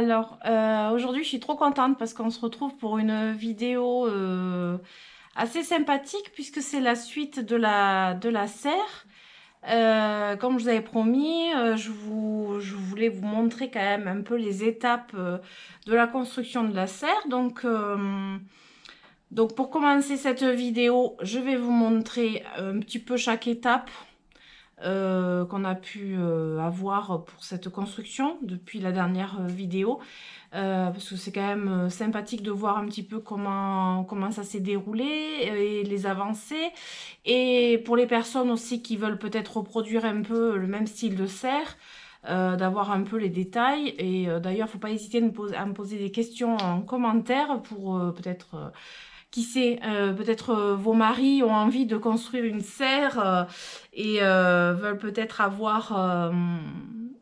Alors, aujourd'hui, je suis trop contente parce qu'on se retrouve pour une vidéo assez sympathique puisque c'est la suite de la serre. Comme je vous avais promis, je voulais vous montrer quand même un peu les étapes de la construction de la serre. Donc pour commencer cette vidéo, je vais vous montrer un petit peu chaque étape qu'on a pu avoir pour cette construction depuis la dernière vidéo. Parce que c'est quand même sympathique de voir un petit peu comment ça s'est déroulé et les avancées. Et pour les personnes aussi qui veulent peut-être reproduire un peu le même style de serre, d'avoir un peu les détails. Et d'ailleurs, il ne faut pas hésiter à me poser des questions en commentaire pour peut-être... qui sait, peut-être vos maris ont envie de construire une serre et veulent peut-être avoir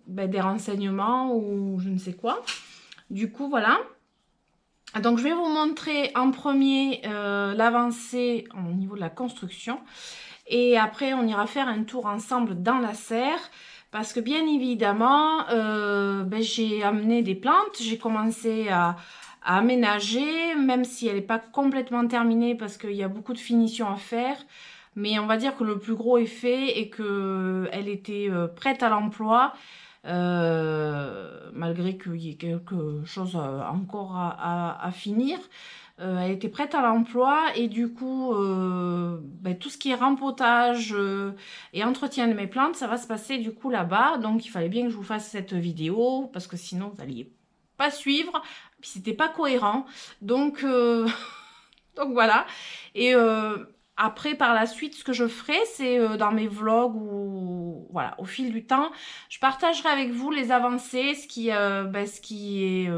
des renseignements ou je ne sais quoi. Du coup, voilà. Donc, je vais vous montrer en premier l'avancée au niveau de la construction. Et après, on ira faire un tour ensemble dans la serre. Parce que bien évidemment, j'ai amené des plantes. J'ai commencé à aménager, même si elle n'est pas complètement terminée parce qu'il y a beaucoup de finitions à faire. Mais on va dire que le plus gros est fait et qu'elle était prête à l'emploi. Malgré qu'il y ait quelque chose encore à finir. Elle était prête à l'emploi et du coup, tout ce qui est rempotage et entretien de mes plantes, ça va se passer du coup là-bas. Donc, il fallait bien que je vous fasse cette vidéo parce que sinon, vous n'alliez pas suivre. Puis, c'était pas cohérent. Donc, donc voilà. Et après, par la suite, ce que je ferai, c'est dans mes vlogs ou voilà, au fil du temps, je partagerai avec vous les avancées, ce qui est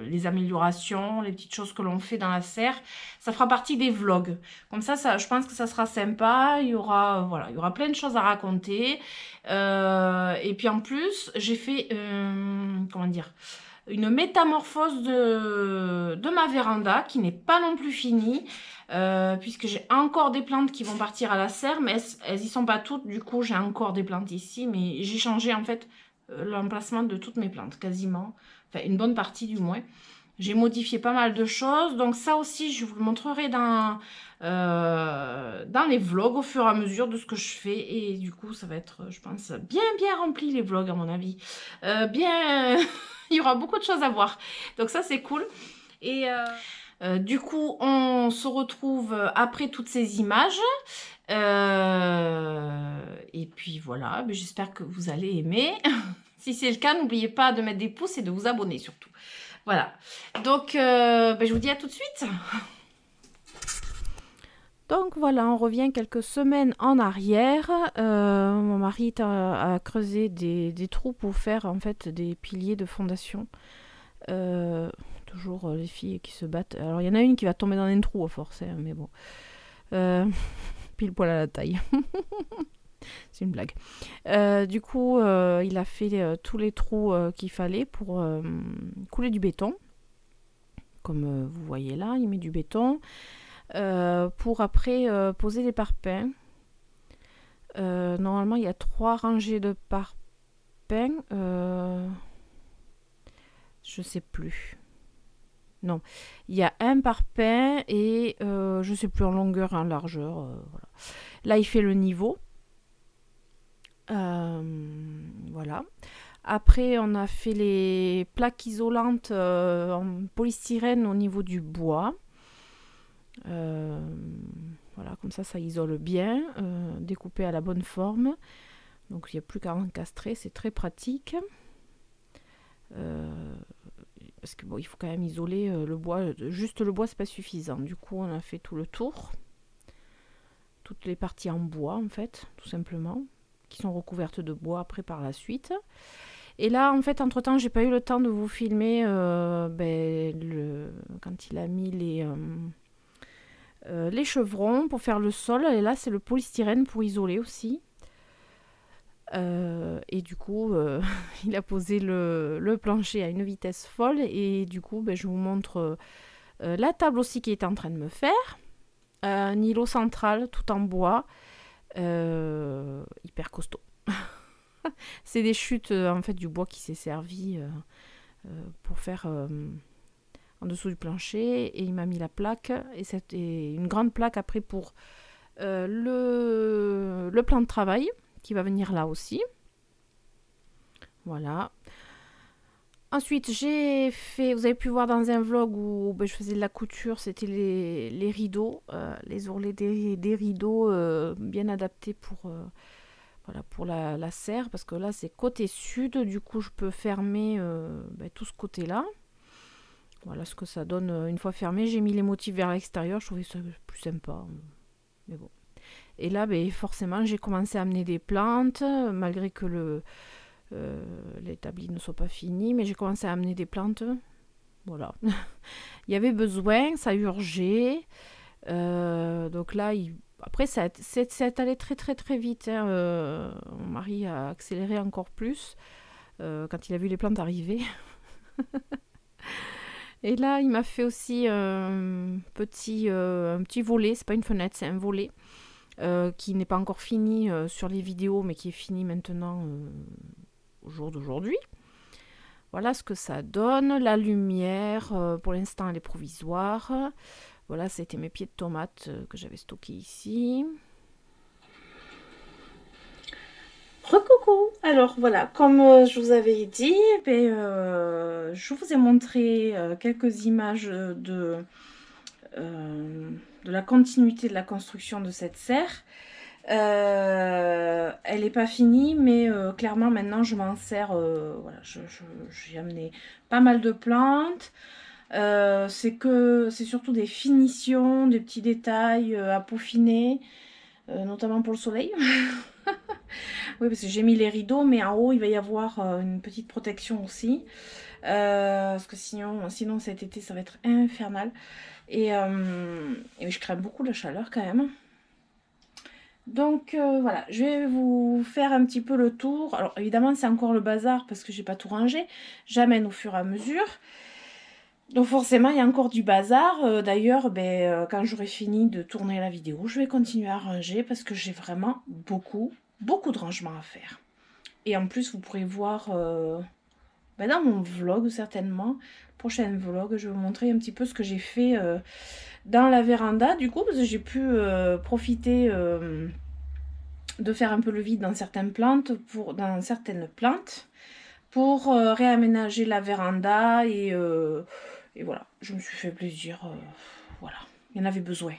les améliorations, les petites choses que l'on fait dans la serre. Ça fera partie des vlogs. Comme ça, je pense que ça sera sympa. Il y aura, voilà, il y aura plein de choses à raconter. Et puis en plus, j'ai fait, comment dire, une métamorphose de ma véranda qui n'est pas non plus finie. Puisque j'ai encore des plantes qui vont partir à la serre, mais elles y sont pas toutes. Du coup, j'ai encore des plantes ici, mais j'ai changé en fait l'emplacement de toutes mes plantes, quasiment. Enfin, une bonne partie du moins. J'ai modifié pas mal de choses. Donc ça aussi, je vous le montrerai dans les vlogs au fur et à mesure de ce que je fais. Et du coup, ça va être, je pense, bien rempli les vlogs à mon avis. Bien... Il y aura beaucoup de choses à voir. Donc ça, c'est cool. Et... du coup, on se retrouve après toutes ces images. Et puis voilà, j'espère que vous allez aimer. Si c'est le cas, n'oubliez pas de mettre des pouces et de vous abonner surtout. Voilà. Donc, je vous dis à tout de suite. Donc voilà, on revient quelques semaines en arrière. Mon mari a creusé des trous pour faire en fait des piliers de fondation. Toujours les filles qui se battent. Alors il y en a une qui va tomber dans un trou à force, hein, mais bon. Pile poil à la taille. C'est une blague. Du coup, il a fait tous les trous qu'il fallait pour couler du béton. Comme vous voyez là, il met du béton. Pour après poser les parpaings. Normalement, il y a 3 rangées de parpaings. Je sais plus. Non, il y a un parpaing et je sais plus en longueur, en largeur. Voilà. Là, il fait le niveau. Voilà. Après, on a fait les plaques isolantes en polystyrène au niveau du bois. Voilà, comme ça isole bien, découpé à la bonne forme. Donc, il n'y a plus qu'à encastrer, c'est très pratique. Parce que bon, il faut quand même isoler le bois. Juste le bois, c'est pas suffisant. Du coup, on a fait tout le tour. Toutes les parties en bois, en fait, tout simplement, qui sont recouvertes de bois après par la suite. Et là, en fait, entre-temps, j'ai pas eu le temps de vous filmer quand il a mis les chevrons pour faire le sol. Et là, c'est le polystyrène pour isoler aussi. Et du coup, il a posé le plancher à une vitesse folle. Et du coup, je vous montre la table aussi qu'il est en train de me faire. Un îlot central tout en bois. Hyper costaud. C'est des chutes en fait du bois qui s'est servi pour faire en dessous du plancher. Et il m'a mis la plaque, et une grande plaque après pour le plan de travail qui va venir là aussi. Voilà. Ensuite, j'ai fait, vous avez pu voir dans un vlog où je faisais de la couture, c'était les rideaux, les ourlets des rideaux bien adaptés voilà, pour la serre, parce que là c'est côté sud, du coup je peux fermer tout ce côté-là. Voilà ce que ça donne une fois fermé. J'ai mis les motifs vers l'extérieur, je trouvais ça plus sympa. Mais bon. Et là, forcément, j'ai commencé à amener des plantes, malgré que l'établi ne soit pas fini, mais j'ai commencé à amener des plantes. Voilà. Il y avait besoin, ça urgeait. Donc là, après, c'est allé très très très vite. Hein. Mon mari a accéléré encore plus quand il a vu les plantes arriver. Et là, il m'a fait aussi un petit volet. C'est pas une fenêtre, c'est un volet qui n'est pas encore fini sur les vidéos, mais qui est fini maintenant au jour d'aujourd'hui. Voilà ce que ça donne. La lumière, pour l'instant, elle est provisoire. Voilà, c'était mes pieds de tomates que j'avais stockés ici. Recoucou. Alors voilà, comme je vous avais dit, je vous ai montré quelques images de la continuité de la construction de cette serre. Elle n'est pas finie, mais clairement maintenant je m'en sers. Voilà, j'ai amené pas mal de plantes. C'est surtout des finitions, des petits détails à peaufiner, notamment pour le soleil. Oui, parce que j'ai mis les rideaux, mais en haut il va y avoir une petite protection aussi, parce que sinon cet été ça va être infernal. Et je crains beaucoup la chaleur quand même. Donc voilà, je vais vous faire un petit peu le tour. Alors évidemment c'est encore le bazar parce que j'ai pas tout rangé. J'amène au fur et à mesure. Donc forcément il y a encore du bazar. D'ailleurs quand j'aurai fini de tourner la vidéo, je vais continuer à ranger parce que j'ai vraiment beaucoup de rangements à faire. Et en plus vous pourrez voir dans mon vlog certainement, prochain vlog, je vais vous montrer un petit peu ce que j'ai fait dans la véranda du coup, parce que j'ai pu profiter de faire un peu le vide dans certaines plantes pour réaménager la véranda et voilà, je me suis fait plaisir. Voilà, il y en avait besoin.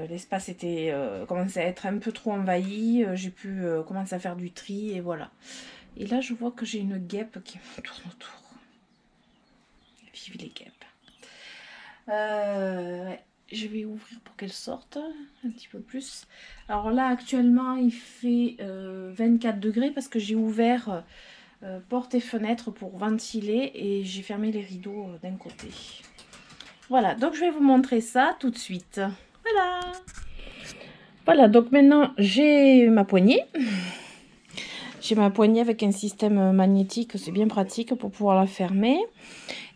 L'espace était commençait à être un peu trop envahi. J'ai pu commencer à faire du tri et voilà. Et là, je vois que j'ai une guêpe qui me tourne autour. Vive les guêpes. Ouais. Je vais ouvrir pour qu'elle sorte un petit peu plus. Alors là actuellement il fait 24 degrés parce que j'ai ouvert porte et fenêtre pour ventiler et j'ai fermé les rideaux d'un côté. Voilà, donc je vais vous montrer ça tout de suite. Voilà, donc maintenant j'ai ma poignée. J'ai ma poignée avec un système magnétique, c'est bien pratique pour pouvoir la fermer.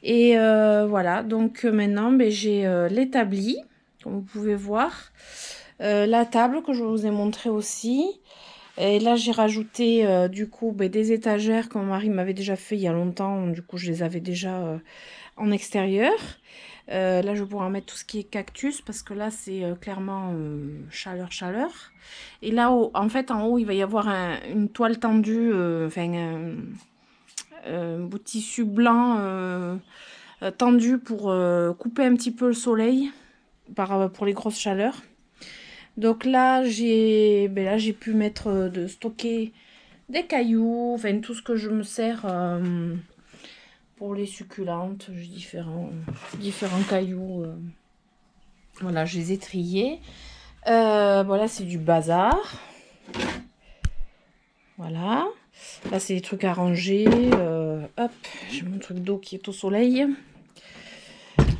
Et voilà, donc maintenant j'ai l'établi, comme vous pouvez voir. La table que je vous ai montré aussi. Et là j'ai rajouté du coup des étagères que mon mari m'avait déjà fait il y a longtemps. Du coup je les avais déjà en extérieur. Là je vais pouvoir mettre tout ce qui est cactus parce que là c'est clairement chaleur. Et là en fait en haut il va y avoir une toile tendue, un bout de tissu blanc tendu pour couper un petit peu le soleil pour les grosses chaleurs. Donc là j'ai pu mettre stocker des cailloux, enfin tout ce que je me sers pour les succulentes. J'ai différents cailloux. Voilà, je les ai triés. Voilà, c'est du bazar. Voilà. Là, c'est des trucs à ranger. Hop, j'ai mon truc d'eau qui est au soleil.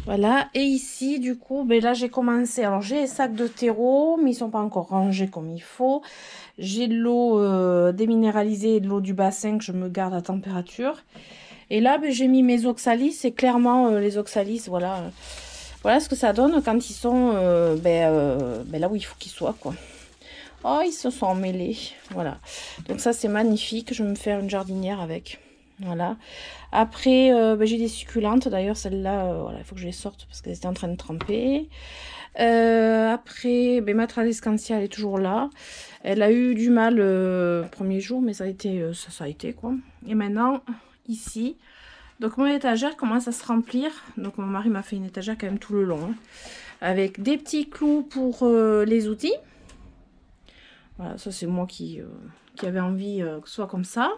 Voilà. Et ici, du coup, là, j'ai commencé. Alors, j'ai les sacs de terreau, mais ils sont pas encore rangés comme il faut. J'ai de l'eau déminéralisée et de l'eau du bassin que je me garde à température. Et là, j'ai mis mes oxalis. Et clairement, les oxalis, voilà. Voilà ce que ça donne quand ils sont là où il faut qu'ils soient, quoi. Oh, ils se sont emmêlés. Voilà. Donc ça, c'est magnifique. Je vais me faire une jardinière avec. Voilà. Après, j'ai des succulentes. D'ailleurs, celle-là, voilà, il faut que je les sorte parce qu'elles étaient en train de tremper. Après, ma tradescantia, elle est toujours là. Elle a eu du mal premier jour, mais ça a été, ça a été quoi. Et maintenant, ici, donc mon étagère commence à se remplir. Donc mon mari m'a fait une étagère quand même tout le long, hein, avec des petits clous pour les outils. Voilà, ça c'est moi qui avait envie que ce soit comme ça.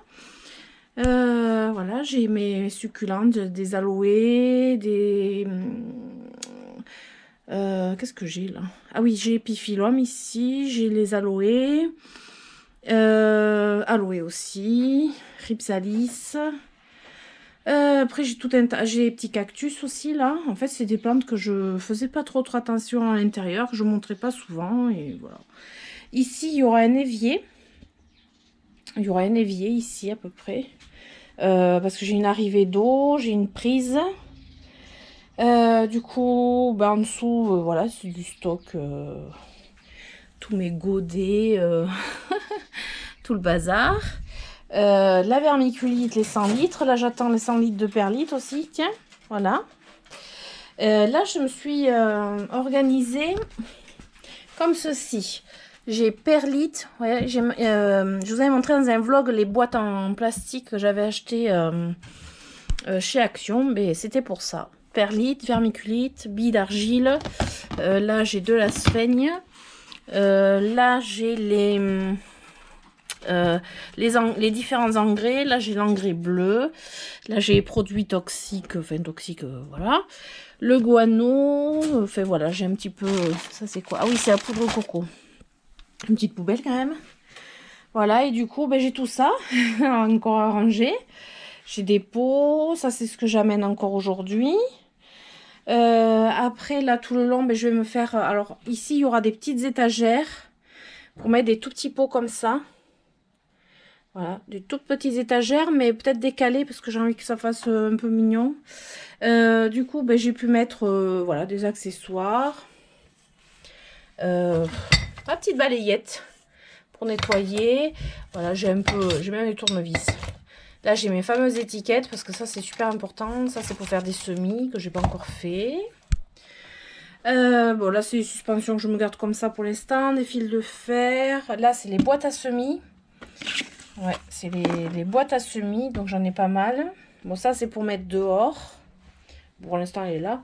Voilà, j'ai mes succulentes, des aloés, des... qu'est-ce que j'ai là? Ah oui, j'ai épiphyllum ici, j'ai les aloés. Aloé aussi, rhipsalis. Après j'ai tout un tas, j'ai des petits cactus aussi là. En fait c'est des plantes que je faisais pas trop attention à l'intérieur, que je montrais pas souvent et voilà. Ici il y aura un évier. Il y aura un évier ici à peu près. Parce que j'ai une arrivée d'eau, j'ai une prise. Du coup, en dessous, voilà, c'est du stock. Tous mes godets, tout le bazar. La vermiculite, les 100 litres. Là, j'attends les 100 litres de perlite aussi. Tiens, voilà. Là, je me suis organisée comme ceci. J'ai perlite. Ouais, je vous avais montré dans un vlog les boîtes en plastique que j'avais achetées chez Action. Mais c'était pour ça. Perlite, vermiculite, billes d'argile. Là, j'ai de la sphaigne. Là, j'ai les différents engrais. Là, j'ai l'engrais bleu. Là, j'ai les produits toxiques. Enfin, toxiques, voilà. Le guano. Enfin, voilà, j'ai un petit peu... Ça, c'est quoi? Ah oui, c'est la poudre de coco. Une petite poubelle, quand même. Voilà, et du coup, j'ai tout ça encore à ranger. J'ai des pots. Ça, c'est ce que j'amène encore aujourd'hui. Après, là, tout le long, je vais me faire... alors, ici, il y aura des petites étagères pour mettre des tout petits pots comme ça. Voilà, des toutes petites étagères, mais peut-être décalées parce que j'ai envie que ça fasse un peu mignon. Du coup, j'ai pu mettre voilà, des accessoires. Ma petite balayette pour nettoyer. Voilà, j'ai même les tournevis. Là, j'ai mes fameuses étiquettes parce que ça, c'est super important. Ça, c'est pour faire des semis que j'ai pas encore fait. Bon, là, c'est les suspensions que je me garde comme ça pour l'instant. Des fils de fer. Là, c'est les boîtes à semis. Ouais, c'est les boîtes à semis. Donc, j'en ai pas mal. Bon, ça, c'est pour mettre dehors. Pour l'instant, elle est là.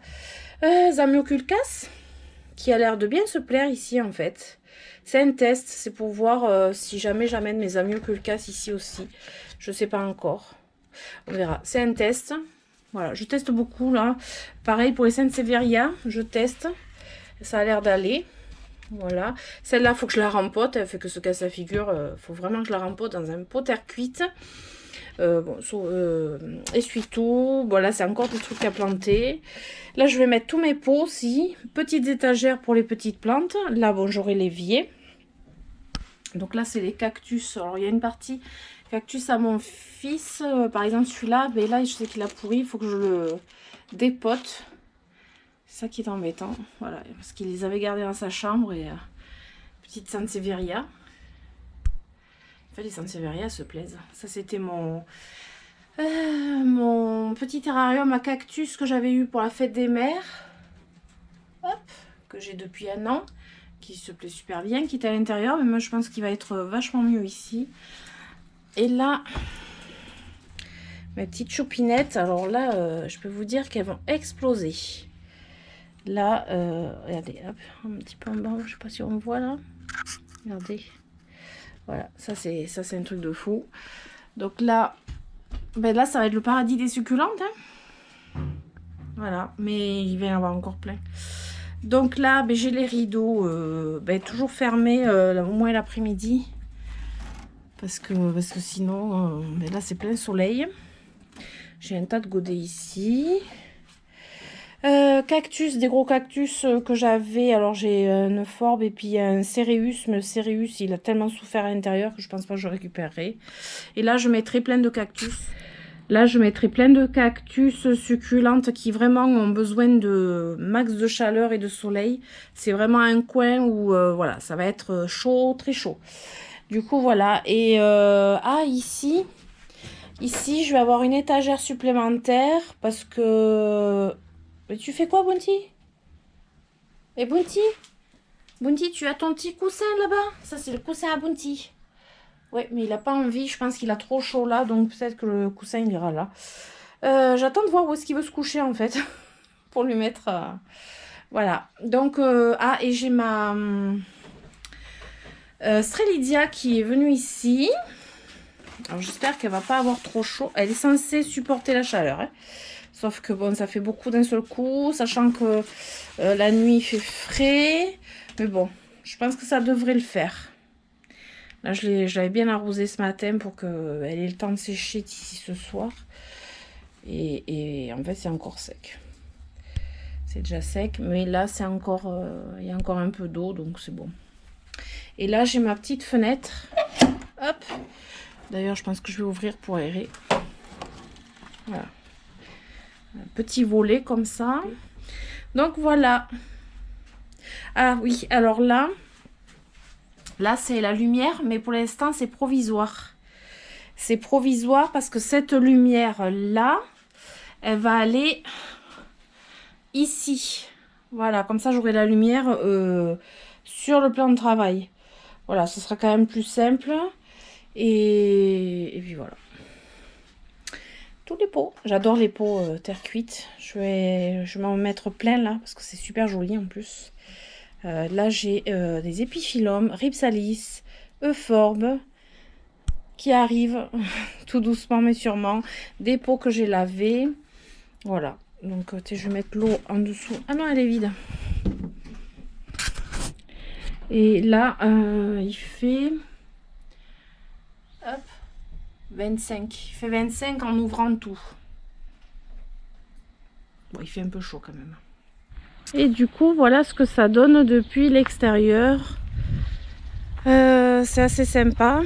Zamioculcas, qui a l'air de bien se plaire ici, en fait. C'est un test. C'est pour voir si jamais j'amène mes Zamioculcas ici aussi. Je sais pas encore. On verra. C'est un test. Voilà, je teste beaucoup là. Pareil pour les Saint-Séveria, je teste. Ça a l'air d'aller. Voilà. Celle-là, il faut que je la rempote. Elle fait que se casse la figure. Faut vraiment que je la rempote dans un pot terre cuite. Essuie-tout. Voilà, c'est encore des trucs à planter. Là, je vais mettre tous mes pots aussi. Petites étagères pour les petites plantes. Là, bon, j'aurai l'évier. Donc là, c'est les cactus. Alors, il y a une partie cactus à mon fils. Par exemple, celui-là, là, je sais qu'il a pourri. Il faut que je le dépote. C'est ça qui est embêtant. Voilà, parce qu'il les avait gardés dans sa chambre. Et petite Sansevieria. Enfin, les Sansevieria se plaisent. Ça, c'était mon petit terrarium à cactus que j'avais eu pour la fête des mères. Hop, que j'ai depuis un an. Qui se plaît super bien, qui est à l'intérieur, mais moi je pense qu'il va être vachement mieux ici. Et là, mes petites choupinettes, alors là, je peux vous dire qu'elles vont exploser. Là, regardez, hop, un petit peu en bas, je sais pas si on voit là. Regardez, voilà, ça c'est un truc de fou. Donc là, là ça va être le paradis des succulentes. Hein. Voilà, mais il va y en avoir encore plein. Donc là, j'ai les rideaux toujours fermés au moins l'après-midi. Parce que sinon, là c'est plein soleil. J'ai un tas de godets ici. Cactus, des gros cactus que j'avais. Alors j'ai un euphorbes et puis un céréus. Mais le céréus, il a tellement souffert à l'intérieur que je pense pas que je récupérerai. Et là, je mettrai plein de cactus. Là, je mettrai plein de cactus succulentes qui vraiment ont besoin de max de chaleur et de soleil. C'est vraiment un coin où voilà, ça va être chaud, très chaud. Du coup, voilà. Et ici, Ici, je vais avoir une étagère supplémentaire parce que... Mais tu fais quoi, Bounty? Et Bounty? Bounty, tu as ton petit coussin là-bas? Ça, c'est le coussin à Bounty. Ouais, mais il n'a pas envie. Je pense qu'il a trop chaud là. Donc, peut-être que le coussin, il ira là. J'attends de voir où est-ce qu'il veut se coucher, en fait. Pour lui mettre... Voilà. Donc, ah, et j'ai ma... Strelidia qui est venue ici. Alors, j'espère qu'elle va pas avoir trop chaud. Elle est censée supporter la chaleur, hein. Sauf que bon, ça fait beaucoup d'un seul coup, sachant que la nuit il fait frais. Mais bon, je pense que ça devrait le faire. Là, je l'avais bien arrosé ce matin pour qu'elle ait le temps de sécher d'ici ce soir. Et en fait, c'est encore sec. C'est déjà sec, mais là, c'est encore, il y a encore un peu d'eau, donc c'est bon. Et là, j'ai ma petite fenêtre. Hop. D'ailleurs, je pense que je vais ouvrir pour aérer. Voilà. Un petit volet comme ça. Donc voilà. Ah oui, alors là c'est la lumière, mais pour l'instant c'est provisoire. C'est provisoire parce que cette lumière là, elle va aller ici. Voilà, comme ça j'aurai la lumière sur le plan de travail. Voilà, ce sera quand même plus simple. Et puis voilà. Tous les pots. J'adore les pots terre cuite. Je vais m'en mettre plein là parce que c'est super joli en plus. Là j'ai des épiphyllums, rhipsalis, euphorbes qui arrivent tout doucement mais sûrement. Des pots que j'ai lavés. Voilà. Donc je vais mettre l'eau en dessous. Ah non, elle est vide. Et là il fait... Hop. 25. Il fait 25 en ouvrant tout. Bon, il fait un peu chaud quand même. Et du coup, voilà ce que ça donne depuis l'extérieur. C'est assez sympa.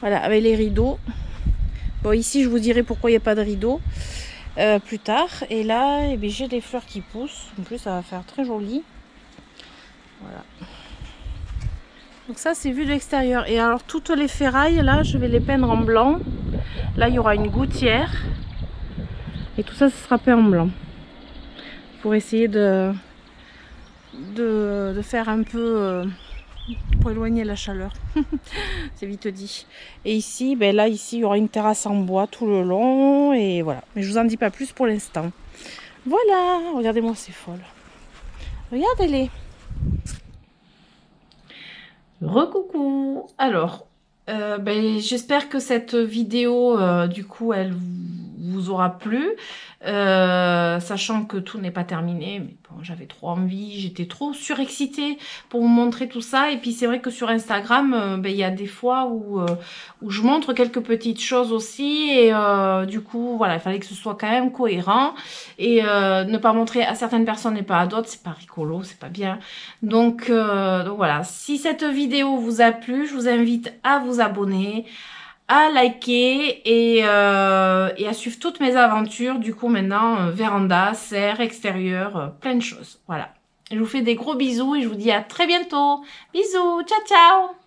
Voilà, avec les rideaux. Bon, ici, je vous dirai pourquoi il n'y a pas de rideaux plus tard. Et là, eh bien, j'ai des fleurs qui poussent. En plus, ça va faire très joli. Voilà. Donc ça, c'est vu de l'extérieur. Et alors, toutes les ferrailles, là, je vais les peindre en blanc. Là, il y aura une gouttière. Et tout ça, ce sera peint en blanc. Pour essayer de faire un peu... pour éloigner la chaleur. C'est vite dit. Et ici, ben là, ici, il y aura une terrasse en bois tout le long. Et voilà. Mais je vous en dis pas plus pour l'instant. Voilà. Regardez-moi, c'est folle. Regardez-les. Recoucou. Alors, ben, j'espère que cette vidéo, du coup, elle vous aura plu. Sachant que tout n'est pas terminé, mais bon, j'avais trop envie, j'étais trop surexcitée pour vous montrer tout ça. Et puis c'est vrai que sur Instagram, ben, il y a des fois où je montre quelques petites choses aussi. Et du coup, voilà, il fallait que ce soit quand même cohérent. Et ne pas montrer à certaines personnes et pas à d'autres, c'est pas rigolo, c'est pas bien. Donc voilà, si cette vidéo vous a plu, je vous invite à vous abonner, à liker et à suivre toutes mes aventures. Du coup, maintenant, véranda, serre, extérieur, plein de choses. Voilà. Je vous fais des gros bisous et je vous dis à très bientôt. Bisous, ciao, ciao!